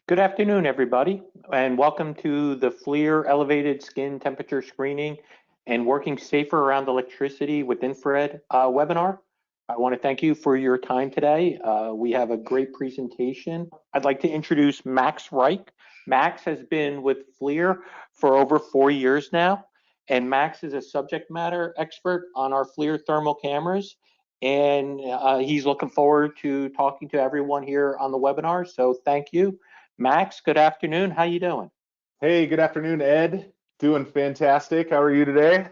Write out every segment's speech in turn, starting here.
Good afternoon, everybody, and welcome to the FLIR Elevated Skin Temperature Screening and Working Safer Around Electricity with Infrared webinar. I want to thank you for your time today. We have a great presentation. I'd like to introduce Max Reich. Max has been with FLIR for over 4 years now, and Max is a subject matter expert on our FLIR thermal cameras, and he's looking forward to talking to everyone here on the webinar, so thank you. Max, good afternoon. How you doing? Hey, good afternoon, Ed. Doing fantastic. How are you today?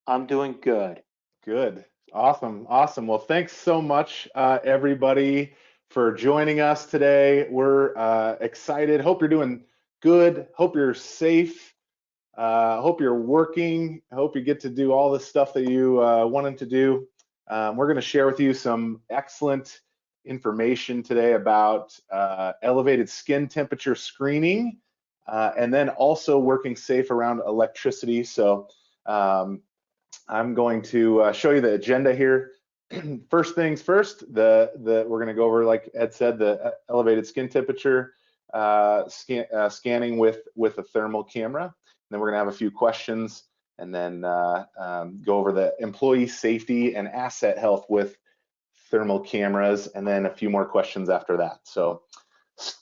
I'm doing good. Good. Awesome. Awesome. Well, thanks so much, everybody, for joining us today. We're excited. Hope you're doing good. Hope you're safe. Hope you're working. Hope you get to do all the stuff that you wanted to do. We're going to share with you some excellent information today about elevated skin temperature screening and then also working safe around electricity. So I'm going to show you the agenda here. First things first, we're going to go over, like Ed said, the elevated skin temperature scanning with a thermal camera. And then we're going to have a few questions and then go over the employee safety and asset health with thermal cameras, and then a few more questions after that. So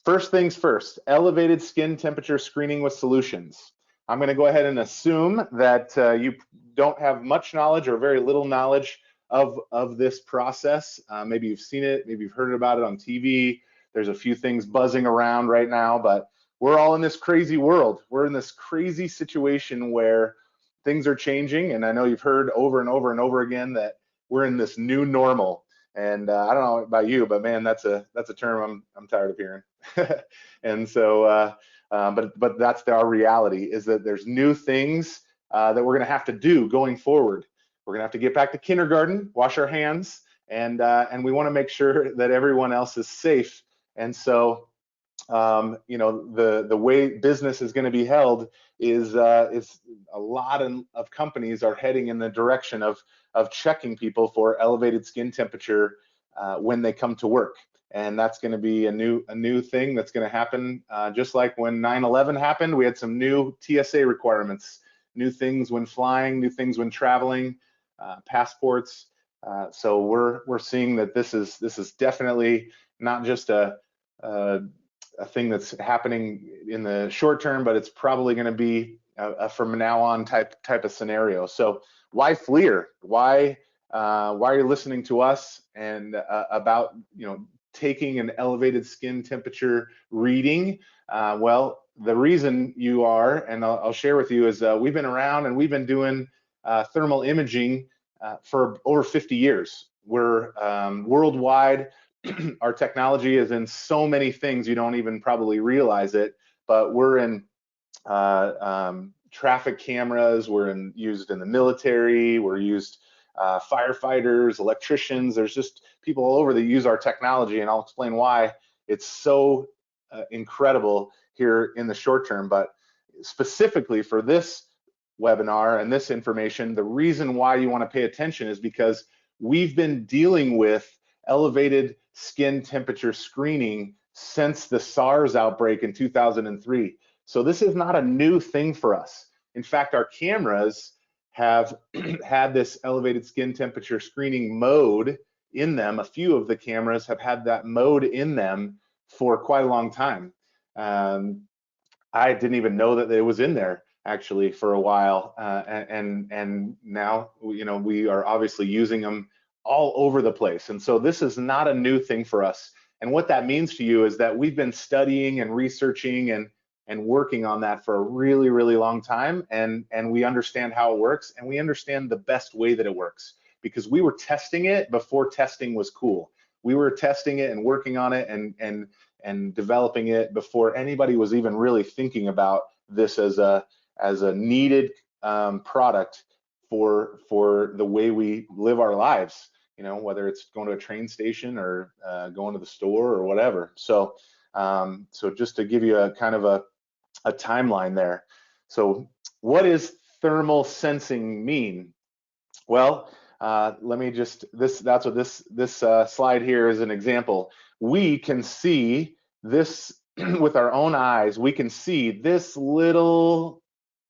first things first, elevated skin temperature screening with solutions. I'm going to go ahead and assume that you don't have much knowledge or very little knowledge of this process. Maybe you've seen it, maybe you've heard about it on TV. There's a few things buzzing around right now, but we're all in this crazy world. We're in this crazy situation where things are changing, and I know you've heard over and over and over again that we're in this new normal. And I don't know about you, but man, that's a term I'm tired of hearing. And so, but that's our reality, is that there's new things that we're going to have to do going forward. We're going to have to get back to kindergarten, wash our hands, and we want to make sure that everyone else is safe. And so, you know, the way business is going to be held is a lot of companies are heading in the direction of checking people for elevated skin temperature when they come to work. And that's going to be a new thing that's going to happen. Just like when 9/11 happened, we had some new TSA requirements, new things when flying, new things when traveling, passports. So we're seeing that this is definitely not just a thing that's happening in the short term, but it's probably going to be from now on type of scenario. So why FLIR? Why are you listening to us and about, you know, taking an elevated skin temperature reading? Well, the reason you are, and I'll share with you, is we've been around and we've been doing thermal imaging for over 50 years. We're worldwide. Our technology is in so many things you don't even probably realize it, but we're in traffic cameras, we're used in the military, we're used firefighters, electricians. There's just people all over that use our technology, and I'll explain why it's so incredible here in the short term. But specifically for this webinar and this information, the reason why you want to pay attention is because we've been dealing with elevated skin temperature screening since the SARS outbreak in 2003. So this is not a new thing for us. In fact, our cameras have had this elevated skin temperature screening mode in them. A few of the cameras have had that mode in them for quite a long time. I didn't even know that it was in there actually for a while, and now, you know, we are obviously using them all over the place. And so this is not a new thing for us. And what that means to you is that we've been studying and researching and working on that for a really, really long time. And we understand how it works, and we understand the best way that it works, because we were testing it before testing was cool. We were testing it and working on it and developing it before anybody was even really thinking about this as a needed product for the way we live our lives, you know, whether it's going to a train station or going to the store or whatever. So so just to give you a kind of a timeline there. So what does thermal sensing mean? Well, let me just, that's what this slide here is an example. We can see this with our own eyes, we can see this little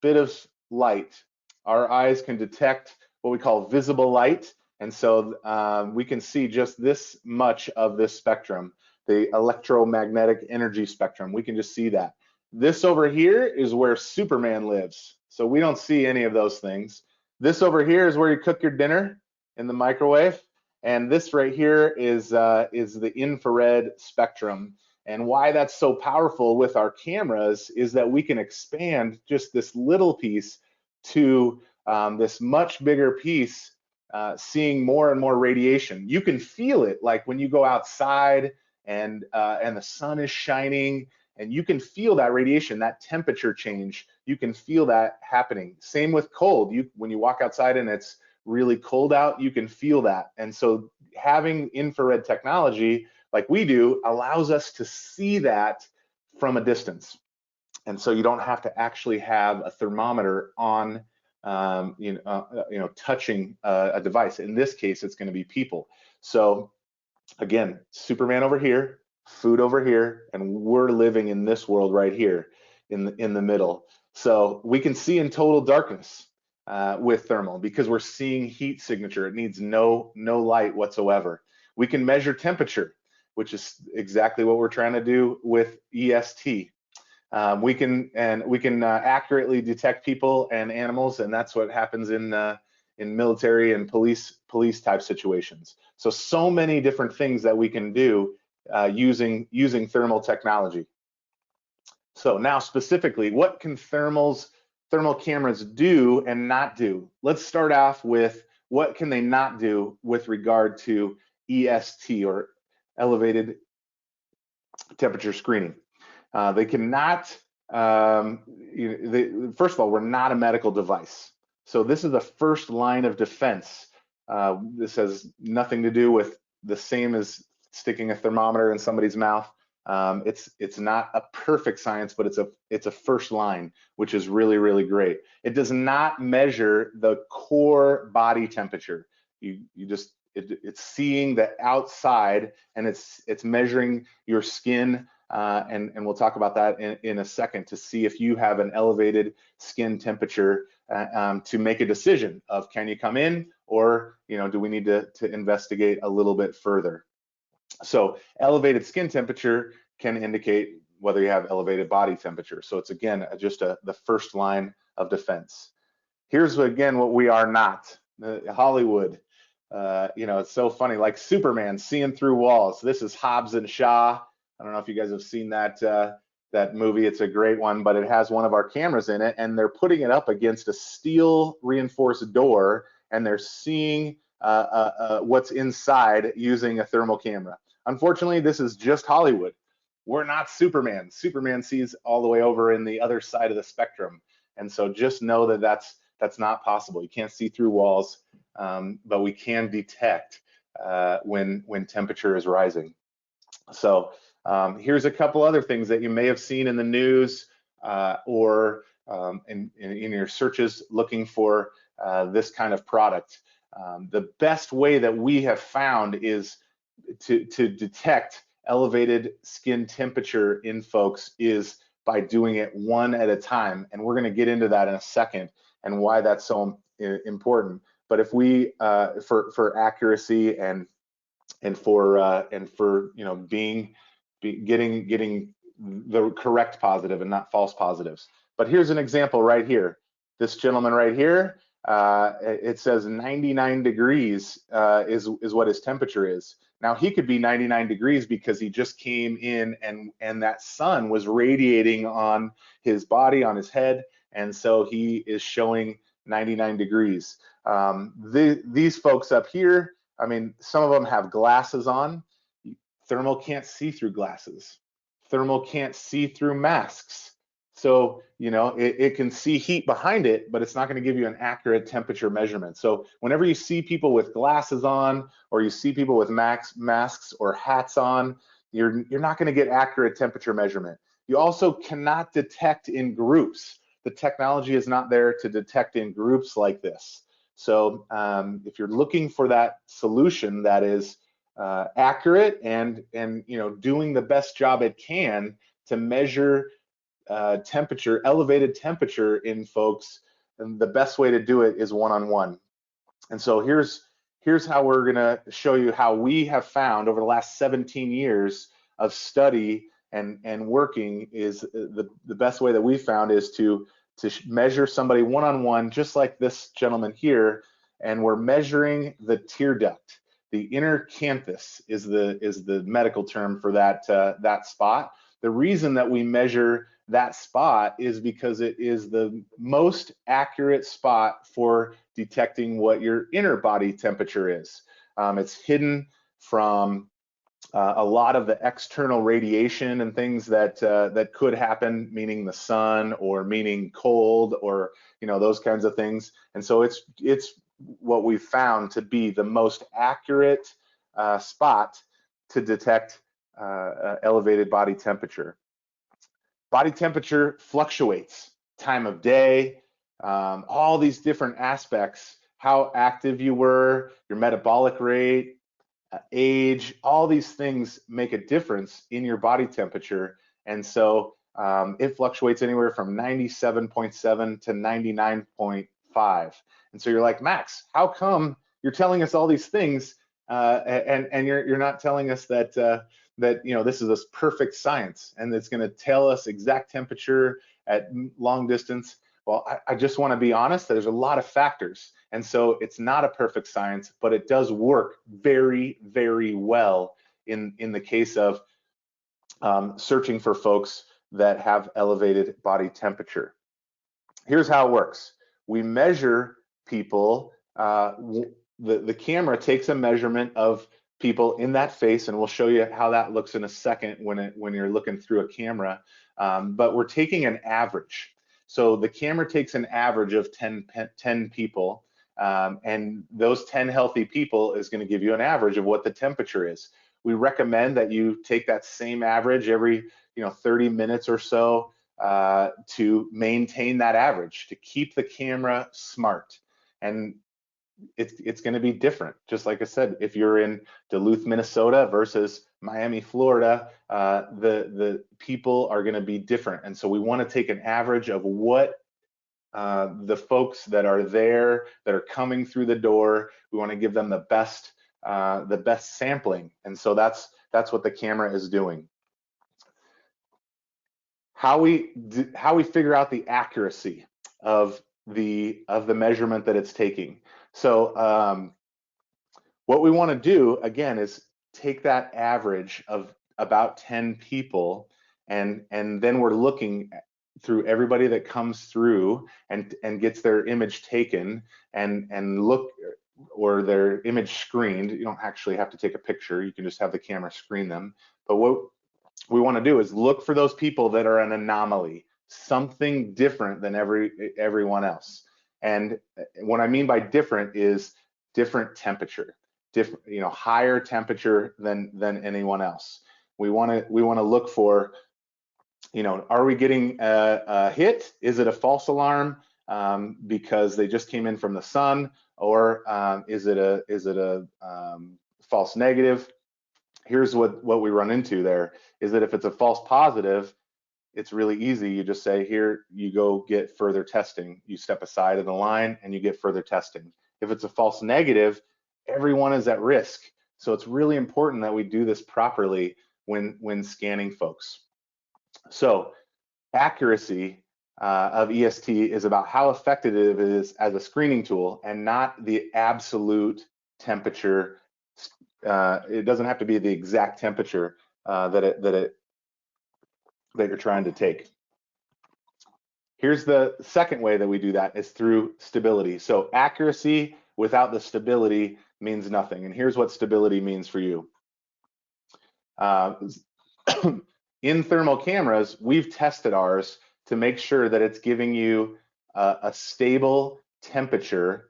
bit of light. Our eyes can detect what we call visible light. And so we can see just this much of this spectrum, the electromagnetic energy spectrum. We can just see that. This over here is where Superman lives. So we don't see any of those things. This over here is where you cook your dinner in the microwave. And this right here is the infrared spectrum. And why that's so powerful with our cameras is that we can expand just this little piece to this much bigger piece, seeing more and more radiation. You can feel it, like when you go outside and the sun is shining, and you can feel that radiation, that temperature change. You can feel that happening. Same with cold. When you walk outside and it's really cold out, you can feel that. And so having infrared technology like we do allows us to see that from a distance. And so you don't have to actually have a thermometer on, touching a device. In this case, it's going to be people. So again, Superman over here, food over here, and we're living in this world right here in the middle. So we can see in total darkness with thermal because we're seeing heat signature. It needs no light whatsoever. We can measure temperature, which is exactly what we're trying to do with EST. We can accurately detect people and animals, and that's what happens in military and police type situations. So many different things that we can do using thermal technology. So now specifically, what can thermal cameras do and not do? Let's start off with what can they not do with regard to EST, or elevated temperature screening. They cannot, first of all, we're not a medical device. So this is the first line of defense. This has nothing to do with the same as sticking a thermometer in somebody's mouth. It's not a perfect science, but it's a first line, which is really, really great. It does not measure the core body temperature. It's seeing the outside, and it's measuring your skin, and we'll talk about that in a second, to see if you have an elevated skin temperature to make a decision of, can you come in, or do we need to investigate a little bit further. So elevated skin temperature can indicate whether you have elevated body temperature. So it's, again, just the first line of defense. Here's again what we are not. Hollywood. It's so funny, like Superman seeing through walls. This is Hobbs and Shaw. I don't know if you guys have seen that movie. It's a great one, but it has one of our cameras in it, and they're putting it up against a steel reinforced door, and they're seeing what's inside using a thermal camera. Unfortunately, this is just Hollywood. We're not Superman. Superman sees all the way over in the other side of the spectrum, and so just know that that's not possible. You can't see through walls, but we can detect when temperature is rising. So here's a couple other things that you may have seen in the news or in your searches looking for this kind of product. The best way that we have found is to detect elevated skin temperature in folks is by doing it one at a time, and we're going to get into that in a second and why that's so important. But if we for accuracy and for getting the correct positive and not false positives. But here's an example right here. This gentleman right here, it says 99 degrees is what his temperature is. Now he could be 99 degrees because he just came in and that sun was radiating on his body, on his head, and so he is showing 99 degrees. These folks up here, I mean, some of them have glasses on. Thermal can't see through glasses. Thermal can't see through masks. So, it can see heat behind it, but it's not going to give you an accurate temperature measurement. So whenever you see people with glasses on, or you see people with masks or hats on, you're not going to get accurate temperature measurement. You also cannot detect in groups. The technology is not there to detect in groups like this. So if you're looking for that solution that is accurate and doing the best job it can, to measure temperature, elevated temperature in folks, and the best way to do it is one-on-one. And so here's how we're gonna show you how we have found over the last 17 years of study and working is the best way that we found is to measure somebody one-on-one, just like this gentleman here, and we're measuring the tear duct. The inner canthus is the medical term for that spot. The reason that we measure that spot is because it is the most accurate spot for detecting what your inner body temperature is. It's hidden from a lot of the external radiation and things that could happen, meaning the sun or meaning cold or those kinds of things. And so it's what we've found to be the most accurate spot to detect elevated body temperature. Body temperature fluctuates, time of day, all these different aspects, how active you were, your metabolic rate, age, all these things make a difference in your body temperature. And so it fluctuates anywhere from 97.7 to 99.5. And so you're like, Max, how come you're telling us all these things and you're not telling us that this is this perfect science and it's going to tell us exact temperature at long distance? Well, I just want to be honest, there's a lot of factors. And so it's not a perfect science, but it does work very, very well in the case of searching for folks that have elevated body temperature. Here's how it works. We measure people, the camera takes a measurement of people in that face, and we'll show you how that looks in a second when you're looking through a camera, but we're taking an average. So the camera takes an average of 10 people, and those 10 healthy people is going to give you an average of what the temperature is. We recommend that you take that same average every 30 minutes or so to maintain that average, to keep the camera smart. And it's going to be different. Just like I said, if you're in Duluth, Minnesota versus Miami, Florida, the people are going to be different. And so we want to take an average of what the folks that are there, that are coming through the door, we want to give them the best sampling. And so that's what the camera is doing. How we figure out the accuracy of the measurement that it's taking. So what we want to do again is take that average of about 10 people, and then we're looking through everybody that comes through and gets their image taken and look, or their image screened. You don't actually have to take a picture, you can just have the camera screen them. But what we want to do is look for those people that are an anomaly, something different than everyone else. And what I mean by different is different temperature, higher temperature than anyone else. We want to look for, are we getting a hit? Is it a false alarm because they just came in from the sun, or is it a false negative? Here's what we run into there is that if it's a false positive, it's really easy. You just say, here, you go get further testing. You step aside of the line and you get further testing. If it's a false negative, everyone is at risk. So it's really important that we do this properly when scanning folks. So accuracy of EST is about how effective it is as a screening tool and not the absolute temperature. It doesn't have to be the exact temperature that you're trying to take. Here's the second way that we do that is through stability. So accuracy without the stability means nothing. And here's what stability means for you. In thermal cameras, we've tested ours to make sure that it's giving you a stable temperature,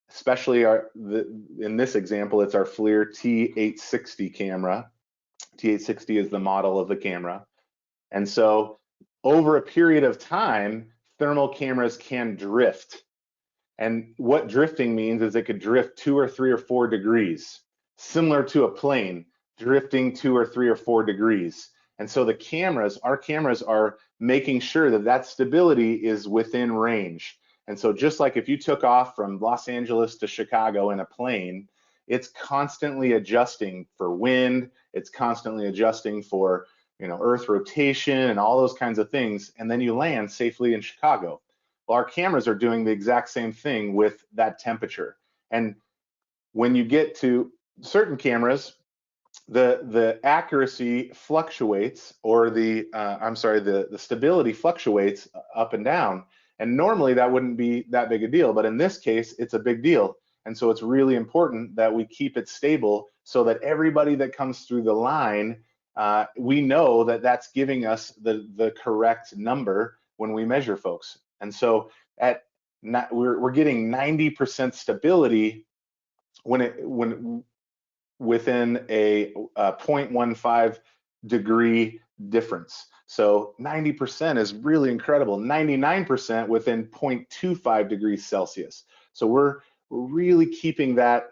especially in this example, it's our FLIR T860 camera. T860 is the model of the camera. And so over a period of time, thermal cameras can drift. And what drifting means is it could drift 2 or 3 or 4 degrees, similar to a plane drifting 2 or 3 or 4 degrees. And so the cameras, our cameras are making sure that that stability is within range. And so just like if you took off from Los Angeles to Chicago in a plane, it's constantly adjusting for wind, it's constantly adjusting for, you know, Earth rotation and all those kinds of things, and then you land safely in Chicago. Well, our cameras are doing the exact same thing with that temperature. And when you get to certain cameras, the accuracy fluctuates, or the stability fluctuates up and down. And normally that wouldn't be that big a deal, but in this case, it's a big deal. And so it's really important that we keep it stable so that everybody that comes through the line, we know that that's giving us the correct number when we measure folks. And so we're getting 90% stability when within a 0.15 degree difference. So 90% is really incredible. 99% within 0.25 degrees Celsius. So we're really keeping that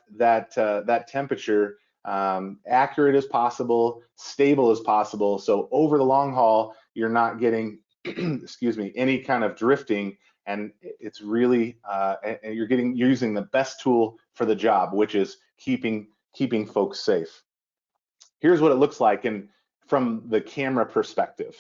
temperature accurate as possible, stable as possible. So over the long haul, you're not getting, excuse me, any kind of drifting, and it's really you're using the best tool for the job, which is keeping folks safe. Here's what it looks like from the camera perspective.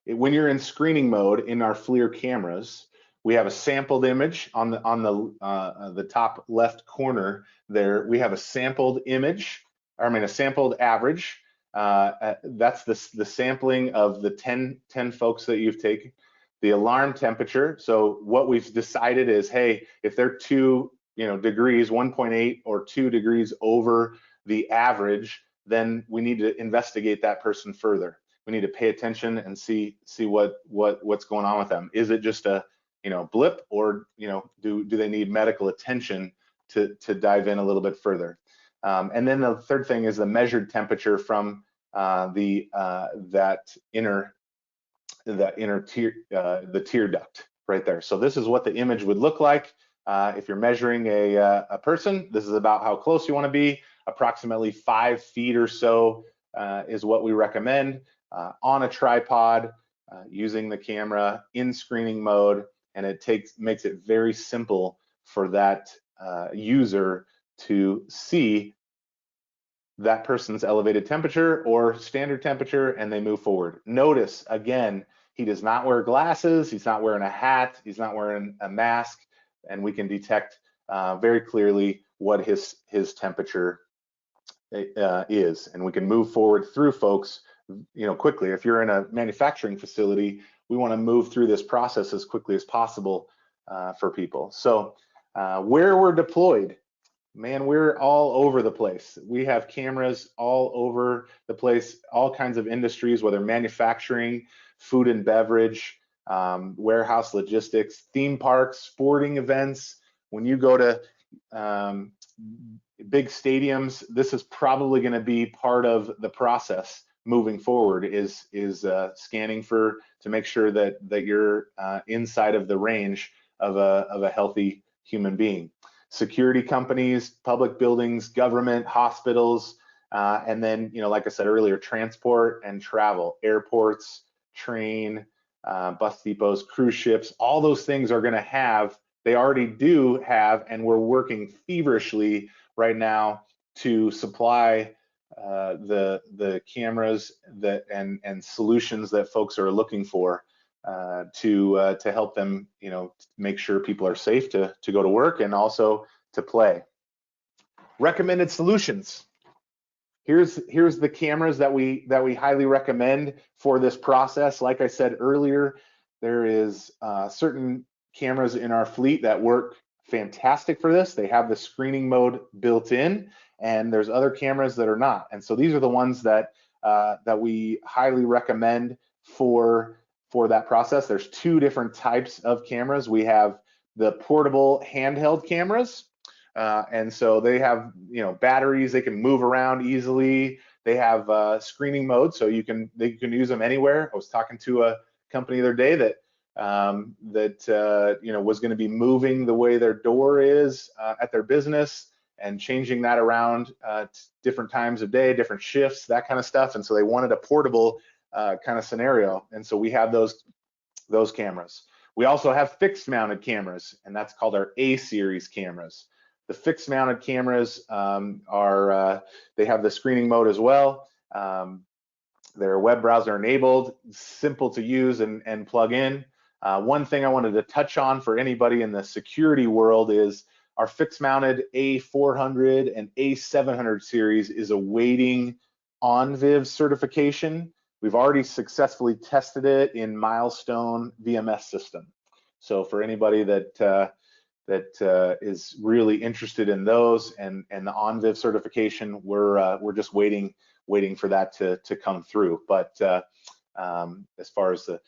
When you're in screening mode in our FLIR cameras, we have a sampled image on the top left corner there. We have a sampled image, or I mean a sampled average. That's the sampling of the 10 folks that you've taken. The alarm temperature. So what we've decided is, hey, if they're 2 degrees, 1.8 or 2 degrees over the average, then we need to investigate that person further. We need to pay attention and see what's going on with them. Is it just a blip, or do they need medical attention to dive in a little bit further? And then the third thing is the measured temperature from that inner tear, the tear duct right there. So this is what the image would look like. If you're measuring a person, this is about how close you want to be. Approximately 5 feet or so is what we recommend on a tripod, using the camera in screening mode, and it makes it very simple for that user to see that person's elevated temperature or standard temperature, and they move forward. Notice again, he does not wear glasses, he's not wearing a hat, he's not wearing a mask, and we can detect very clearly what his temperature is, and we can move forward through folks quickly. If you're in a manufacturing facility, we want to move through this process as quickly as possible for people. So where we're deployed, man, we're all over the place. We have cameras all over the place, all kinds of industries, whether manufacturing, food and beverage, warehouse logistics, theme parks, sporting events. When you go to big stadiums, this is probably going to be part of the process moving forward, is scanning to make sure that you're inside of the range of a healthy human being. Security companies, public buildings, government, hospitals, and then like I said earlier, transport and travel, airports, train, bus depots, cruise ships, all those things are going to have, they already do have, and we're working feverishly right now to supply the cameras and solutions that folks are looking for to help them make sure people are safe to go to work and also to play. Recommended solutions. Here's the cameras that we highly recommend for this process. Like I said earlier, there is certain cameras in our fleet that work fantastic for this. They have the screening mode built in, and there's other cameras that are not. And so these are the ones that we highly recommend for that process. There's 2 different types of cameras. We have the portable handheld cameras, and so they have batteries. They can move around easily. They have screening mode, so you can use them anywhere. I was talking to a company the other day that was going to be moving the way their door is at their business, and changing that around different times of day, different shifts, that kind of stuff. And so they wanted a portable kind of scenario. And so we have those cameras. We also have fixed mounted cameras, and that's called our A series cameras. The fixed mounted cameras they have the screening mode as well. They're web browser enabled, simple to use and plug in. One thing I wanted to touch on for anybody in the security world is our fixed mounted A400 and A700 series is awaiting ONVIV certification. We've already successfully tested it in Milestone VMS system. So for anybody that is really interested in those and the ONVIV certification, we're just waiting for that to come through. But as far as the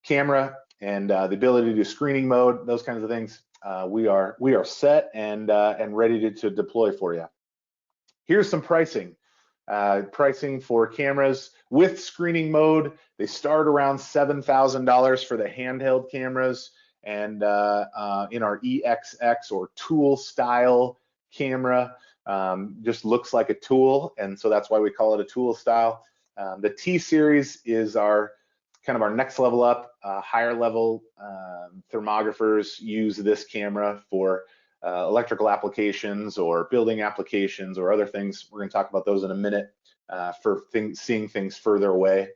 camera and the ability to do screening mode, those kinds of things, we are set and ready to deploy for you. Here's some pricing. Pricing for cameras with screening mode. They start around $7,000 for the handheld cameras, and in our EXX or tool style camera, just looks like a tool, and so that's why we call it a tool style. The T series is our kind of our next level up. Higher level thermographers use this camera for electrical applications or building applications or other things. We're going to talk about those in a minute for seeing things further away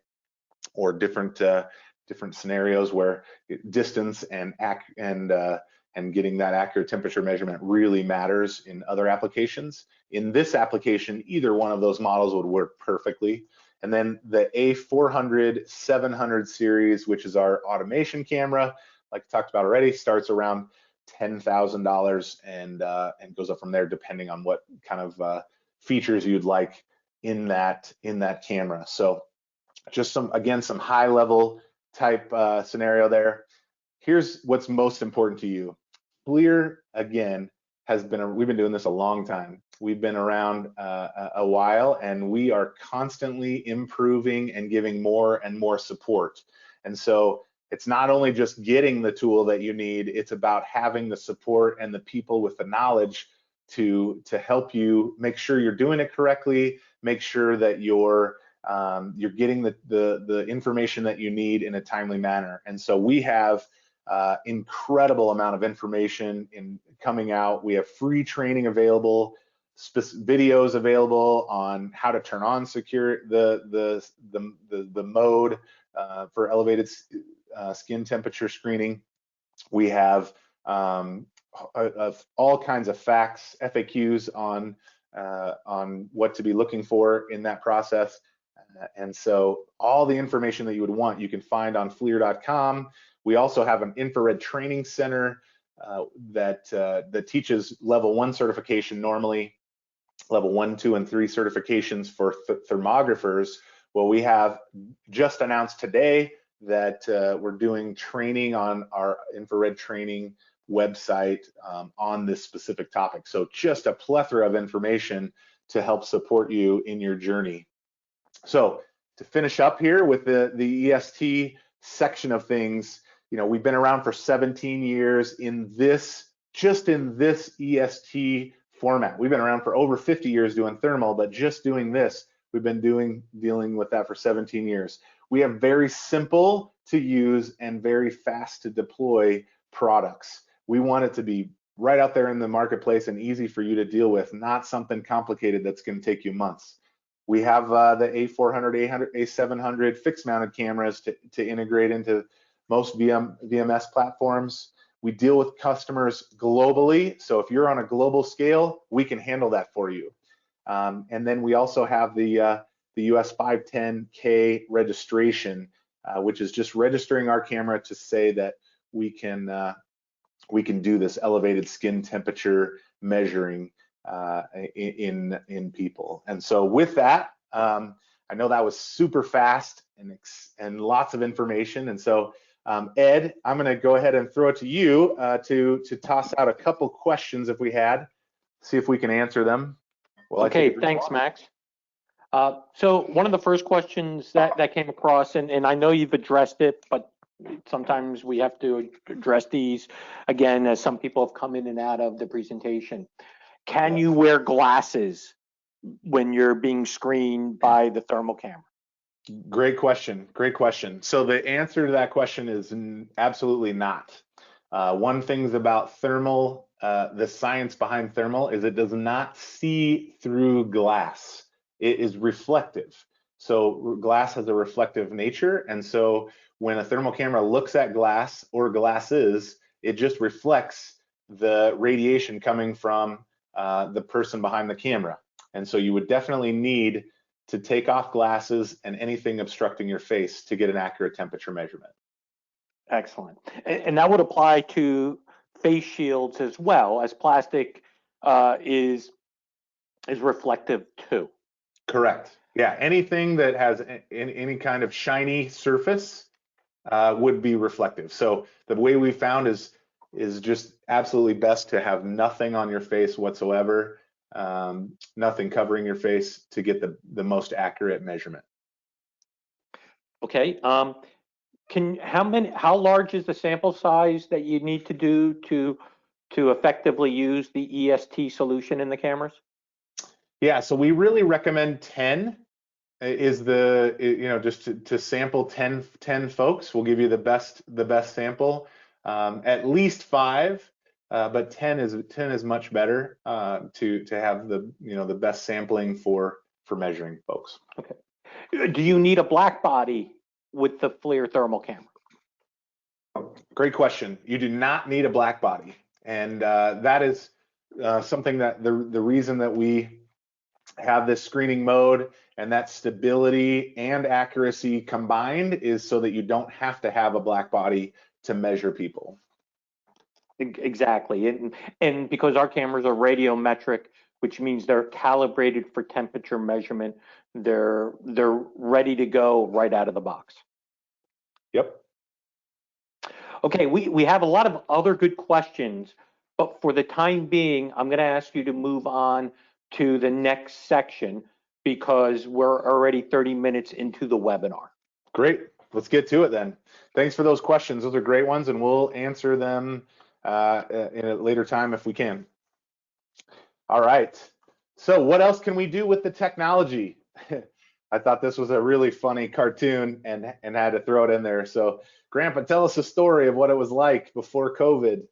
or different scenarios where distance and getting that accurate temperature measurement really matters in other applications. In this application, either one of those models would work perfectly. And then the A400 700 series, which is our automation camera, like I talked about already, starts around $10,000 and goes up from there depending on what kind of features you'd like in that camera. So just some high level type scenario there. Here's what's most important to you. FLIR, again, we've been doing this a long time. We've been around a while, and we are constantly improving and giving more and more support. And so it's not only just getting the tool that you need, it's about having the support and the people with the knowledge to help you make sure you're doing it correctly, make sure that you're getting the information that you need in a timely manner. And so we have incredible amount of information coming out. We have free training available, videos available on how to turn on the mode for elevated skin temperature screening. We have all kinds of facts, FAQs on what to be looking for in that process. And so all the information that you would want, you can find on FLIR.com. We also have an infrared training center that teaches level 1 certification normally, level 1, 2, and 3 certifications for thermographers. Well, we have just announced today that we're doing training on our infrared training website on this specific topic. So just a plethora of information to help support you in your journey. So to finish up here with the EST section of things, we've been around for 17 years in this EST format. We've been around for over 50 years doing thermal, but just doing this, we've been dealing with that for 17 years. We have very simple to use and very fast to deploy products. We want it to be right out there in the marketplace and easy for you to deal with, not something complicated that's going to take you months. We have the A400, A700 fixed mounted cameras to integrate into most VMS platforms. We deal with customers globally. So if you're on a global scale, we can handle that for you. And then we also have the US 510K registration, which is just registering our camera to say that we can do this elevated skin temperature measuring in people. And so with that, I know that was super fast and lots of information. And so Ed, I'm going to go ahead and throw it to you to toss out a couple questions if we had, see if we can answer them. Well, okay, thanks, Max. So one of the first questions that came across, and I know you've addressed it, but sometimes we have to address these again as some people have come in and out of the presentation. Can you wear glasses when you're being screened by the thermal camera? Great question. Great question. So the answer to that question is absolutely not. One thing about thermal, the science behind thermal is it does not see through glass. It is reflective. So glass has a reflective nature. And so when a thermal camera looks at glass or glasses, it just reflects the radiation coming from the person behind the camera. And so you would definitely need to take off glasses and anything obstructing your face to get an accurate temperature measurement. Excellent. And that would apply to face shields as well, as plastic is reflective too. Correct. Yeah, anything that has any kind of shiny surface would be reflective. So the way we found is just absolutely best to have nothing on your face whatsoever, nothing covering your face to get the most accurate measurement. Okay. How large is the sample size that you need to do to effectively use the EST solution in the cameras? Yeah, so we really recommend 10 is just to sample 10 folks. We'll give you the best sample. At least 5, but 10 is much better to have the best sampling for measuring folks. Okay. Do you need a black body with the FLIR thermal camera? Great question. You do not need a black body, and that is something that the reason that we have this screening mode and that stability and accuracy combined is so that you don't have to have a black body to measure people. Exactly, and because our cameras are radiometric, which means they're calibrated for temperature measurement, they're ready to go right out of the box. Yep. Okay, we have a lot of other good questions, but for the time being, I'm going to ask you to move on to the next section because we're already 30 minutes into the webinar. Great. Let's get to it then. Thanks for those questions. Those are great ones, and we'll answer them in a later time if we can. All right. So what else can we do with the technology? I thought this was a really funny cartoon and had to throw it in there. So Grandpa, tell us a story of what it was like before COVID.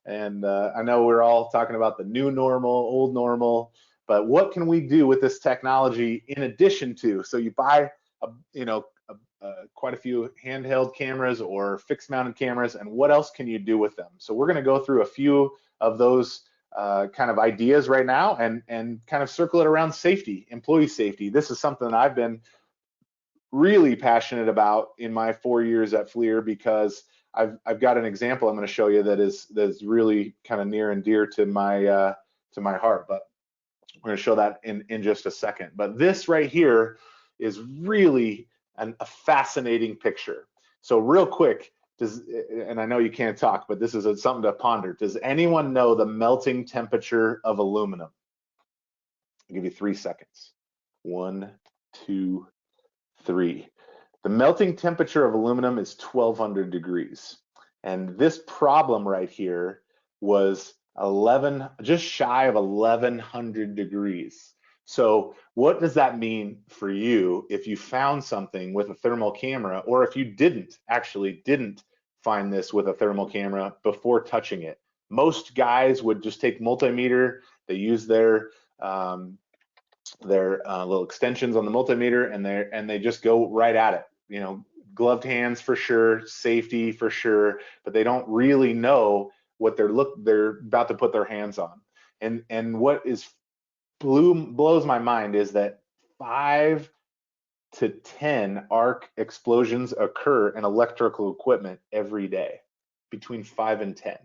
And I know we're all talking about the new normal, old normal, but what can we do with this technology in addition to? So you buy, quite a few handheld cameras or fixed mounted cameras, and what else can you do with them? So we're going to go through a few of those kind of ideas right now and kind of circle it around safety, employee safety. This is something that I've been really passionate about in my 4 years at FLIR because I've got an example I'm going to show you that is really kind of near and dear to my heart. But we're going to show that in just a second. But this right here is really a fascinating picture. So real quick, and I know you can't talk, but this is something to ponder. Does anyone know the melting temperature of aluminum? I'll give you 3 seconds. 1, 2, 3. The melting temperature of aluminum is 1200 degrees. And this problem right here was just shy of 1100 degrees. So what does that mean for you if you found something with a thermal camera, or if you didn't find this with a thermal camera before touching it? Most guys would just take multimeter. They use their little extensions on the multimeter, and they just go right at it. Gloved hands for sure, safety for sure, but they don't really know what they're about to put their hands on. And what blows my mind is that 5 to 10 arc explosions occur in electrical equipment every day, between 5 and 10.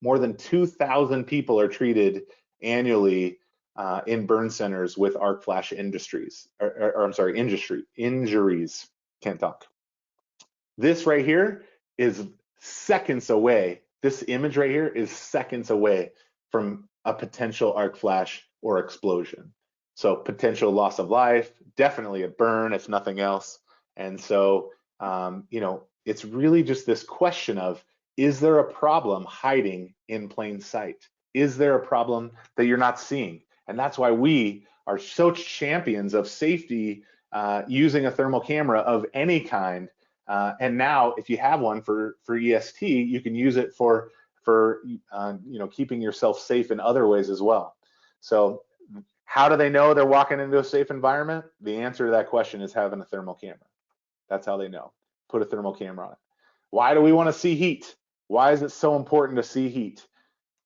More than 2,000 people are treated annually in burn centers with arc flash injuries. Can't talk. This right here is seconds away. This image right here is seconds away from a potential arc flash or explosion. So potential loss of life, definitely a burn if nothing else. And so, it's really just this question of, is there a problem hiding in plain sight? Is there a problem that you're not seeing? And that's why we are so champions of safety using a thermal camera of any kind. And now, if you have one for EST, you can use it for keeping yourself safe in other ways as well. So how do they know they're walking into a safe environment? The answer to that question is having a thermal camera. That's how they know. Put a thermal camera on it. Why do we want to see heat? Why is it so important to see heat?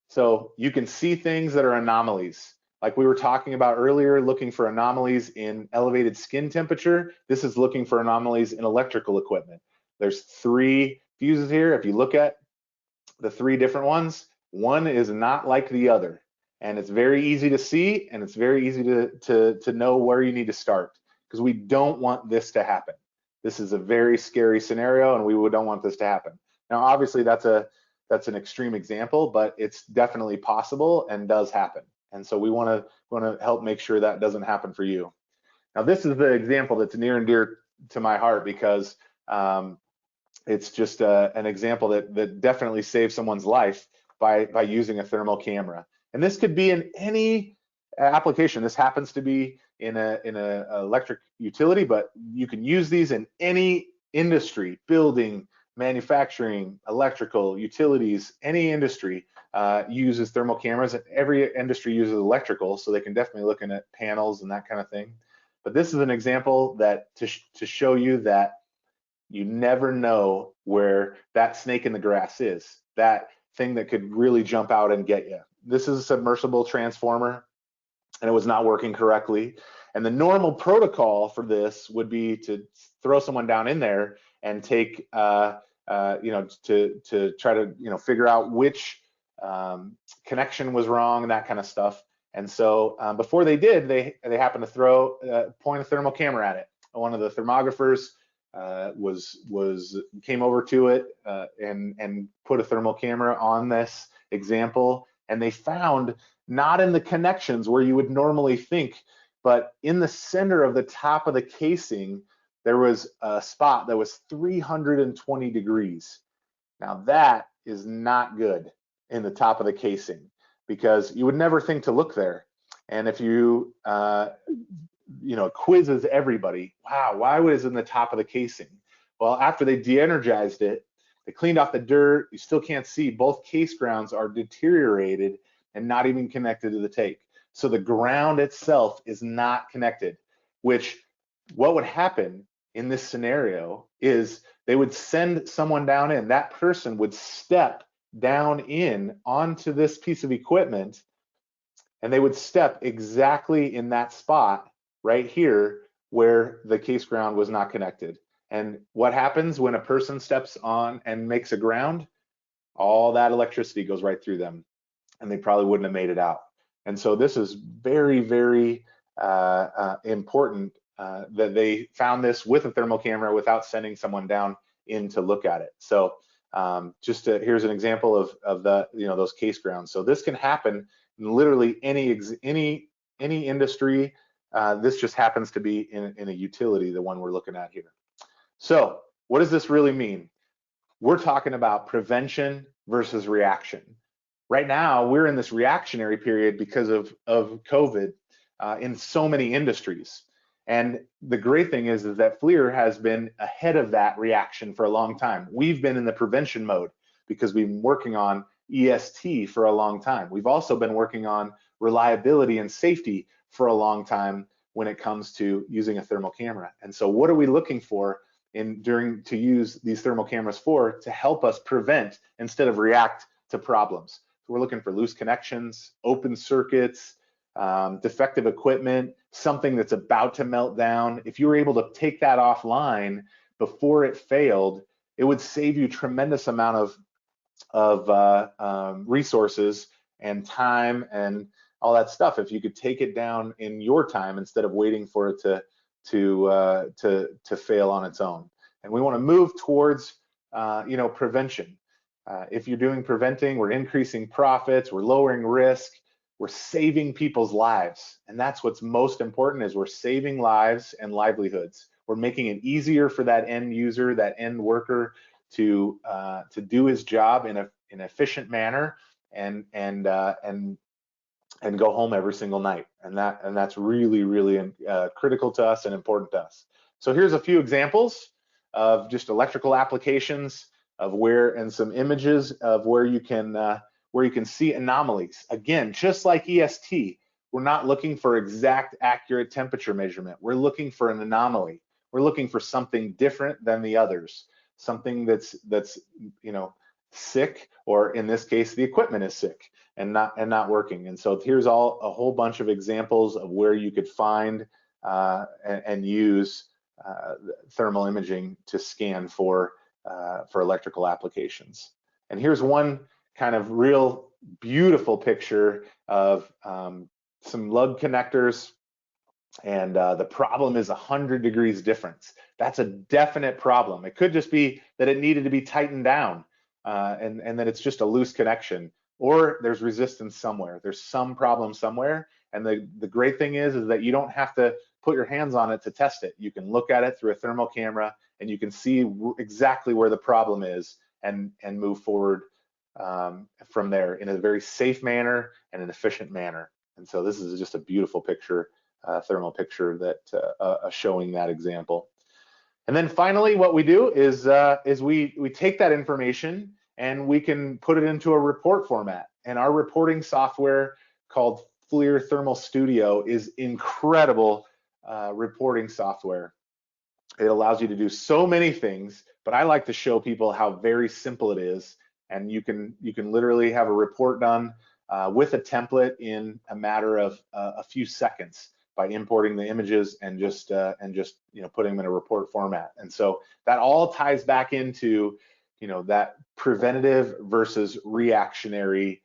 So you can see things that are anomalies. Like we were talking about earlier, looking for anomalies in elevated skin temperature. This is looking for anomalies in electrical equipment. There's 3 fuses here. If you look at the 3 different ones, one is not like the other. And it's very easy to see, and it's very easy to know where you need to start, because we don't want this to happen. This is a very scary scenario, and we don't want this to happen. Now, obviously, that's an extreme example, but it's definitely possible and does happen. And so we want to help make sure that doesn't happen for you. Now, this is the example that's near and dear to my heart, because it's just an example that definitely saves someone's life by using a thermal camera. And this could be in any application. This happens to be in a electric utility, but you can use these in any industry: building, manufacturing, electrical, utilities. Any industry uses thermal cameras, and every industry uses electrical, so they can definitely look at panels and that kind of thing. But this is an example that to show you that you never know where that snake in the grass is, that thing that could really jump out and get you. This is a submersible transformer, and it was not working correctly. And the normal protocol for this would be to throw someone down in there and take, to try to, figure out which connection was wrong and that kind of stuff. And so before they did, they happened to point a thermal camera at it. One of the thermographers came over to it and put a thermal camera on this example, and they found, not in the connections where you would normally think, but in the center of the top of the casing, there was a spot that was 320 degrees. Now that is not good in the top of the casing, because you would never think to look there. And if you quizzes everybody, wow, why was it in the top of the casing? Well, after they de-energized it, they cleaned off the dirt, you still can't see. Both case grounds are deteriorated and not even connected to the tank. So the ground itself is not connected, which what would happen in this scenario is they would send someone down in, that person would step down in onto this piece of equipment, and they would step exactly in that spot right here where the case ground was not connected. And what happens when a person steps on and makes a ground? All that electricity goes right through them, and they probably wouldn't have made it out. And so this is very, very important that they found this with a thermal camera without sending someone down in to look at it. So here's an example of the those case grounds. So this can happen in literally any industry. This just happens to be in a utility, the one we're looking at here. So what does this really mean? We're talking about prevention versus reaction. Right now, we're in this reactionary period because of COVID in so many industries. And the great thing is that FLIR has been ahead of that reaction for a long time. We've been in the prevention mode because we've been working on EST for a long time. We've also been working on reliability and safety for a long time when it comes to using a thermal camera. And so what are we looking for to use these thermal cameras for? To help us prevent instead of react to problems. So we're looking for loose connections, open circuits, defective equipment, something that's about to melt down. If you were able to take that offline before it failed, it would save you tremendous amount of resources and time and all that stuff if you could take it down in your time instead of waiting for it to fail on its own. And we want to move towards prevention. If you're doing preventing, we're increasing profits, we're lowering risk, we're saving people's lives. And that's what's most important, is we're saving lives and livelihoods. We're making it easier for that end user, that end worker to do his job in an efficient manner and go home every single night. And that's really critical to us and important to us. So here's a few examples of just electrical applications of and some images of where you can see anomalies. Again, just like EST, we're not looking for exact accurate temperature measurement. We're looking for an anomaly. We're looking for something different than the others, something that's sick, or in this case, the equipment is sick and not working. And so here's a whole bunch of examples of where you could find and use thermal imaging to scan for electrical applications. And here's one kind of real beautiful picture of some lug connectors, and the problem is 100 degrees difference. That's a definite problem. It could just be that it needed to be tightened down, and that it's just a loose connection, or there's resistance somewhere. There's some problem somewhere, and the great thing is that you don't have to put your hands on it to test it. You can look at it through a thermal camera, and you can see exactly where the problem is and move forward from there in a very safe manner and an efficient manner. And so this is just a beautiful picture, thermal picture that showing that example. And then finally, what we do is we take that information and we can put it into a report format. And our reporting software called FLIR Thermal Studio is incredible reporting software. It allows you to do so many things, but I like to show people how very simple it is. And you can literally have a report done with a template in a matter of a few seconds by importing the images and just putting them in a report format. And so that all ties back into that preventative versus reactionary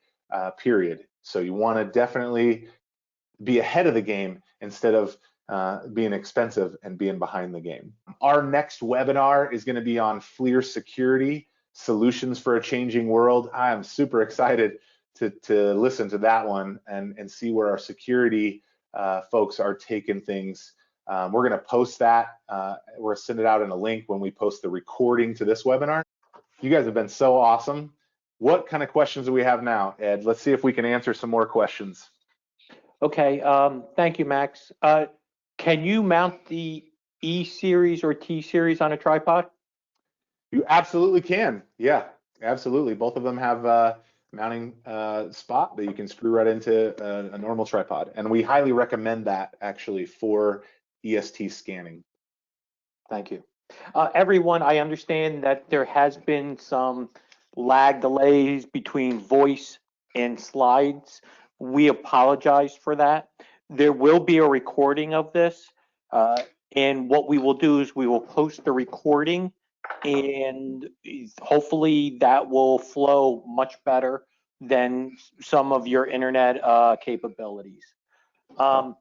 period. So you want to definitely be ahead of the game instead of being expensive and being behind the game. Our next webinar is going to be on FLIR security, solutions for a changing world. I am super excited to listen to that one and see where our security folks are taking things. We're going to post that. We're going to send it out in a link when we post the recording to this webinar. You guys have been so awesome. What kind of questions do we have now, Ed? Let's see if we can answer some more questions. Okay, thank you, Max. Can you mount the E series or T series on a tripod? You absolutely can. Yeah, absolutely. Both of them have mounting spot that you can screw right into a normal tripod. And we highly recommend that actually for EST scanning. Thank you. Everyone, I understand that there has been some lag delays between voice and slides. We apologize for that. There will be a recording of this, and what we will do is we will post the recording, and hopefully that will flow much better than some of your internet capabilities. Sorry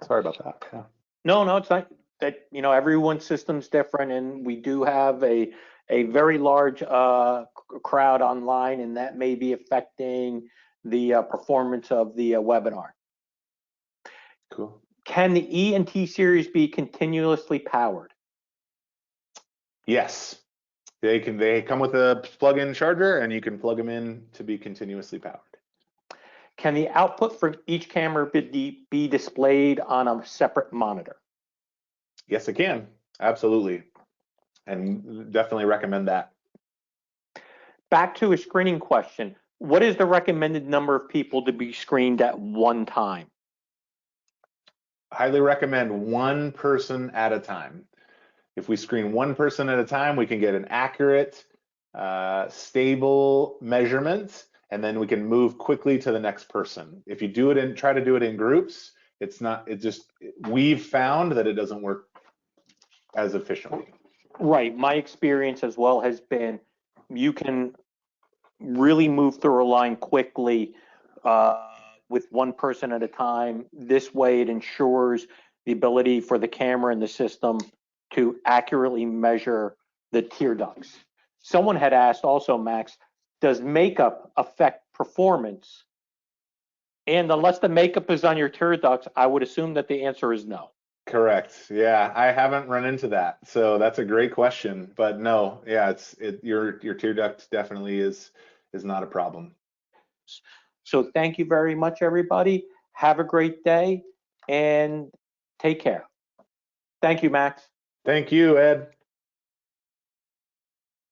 about that. Yeah. No, it's not. That everyone's system's different, and we do have a very large crowd online, and that may be affecting the performance of the webinar. Cool. Can the E and T series be continuously powered? Yes, they come with a plug-in charger, and you can plug them in to be continuously powered. Can the output from each camera be displayed on a separate monitor? Yes, it can. Absolutely. And definitely recommend that. Back to a screening question. What is the recommended number of people to be screened at one time? Highly recommend one person at a time. If we screen one person at a time, we can get an accurate, stable measurement, and then we can move quickly to the next person. If you try to do it in groups, we've found that it doesn't work as efficiently. Right. My experience as well has been you can really move through a line quickly with one person at a time. This way it ensures the ability for the camera and the system to accurately measure the tear ducts. Someone had asked also, Max, does makeup affect performance? And unless the makeup is on your tear ducts, I would assume that the answer is no. Correct. Yeah, I haven't run into that, so that's a great question. But no, yeah, your tear duct definitely is not a problem. So thank you very much, everybody. Have a great day and take care. Thank you, Max. Thank you, Ed.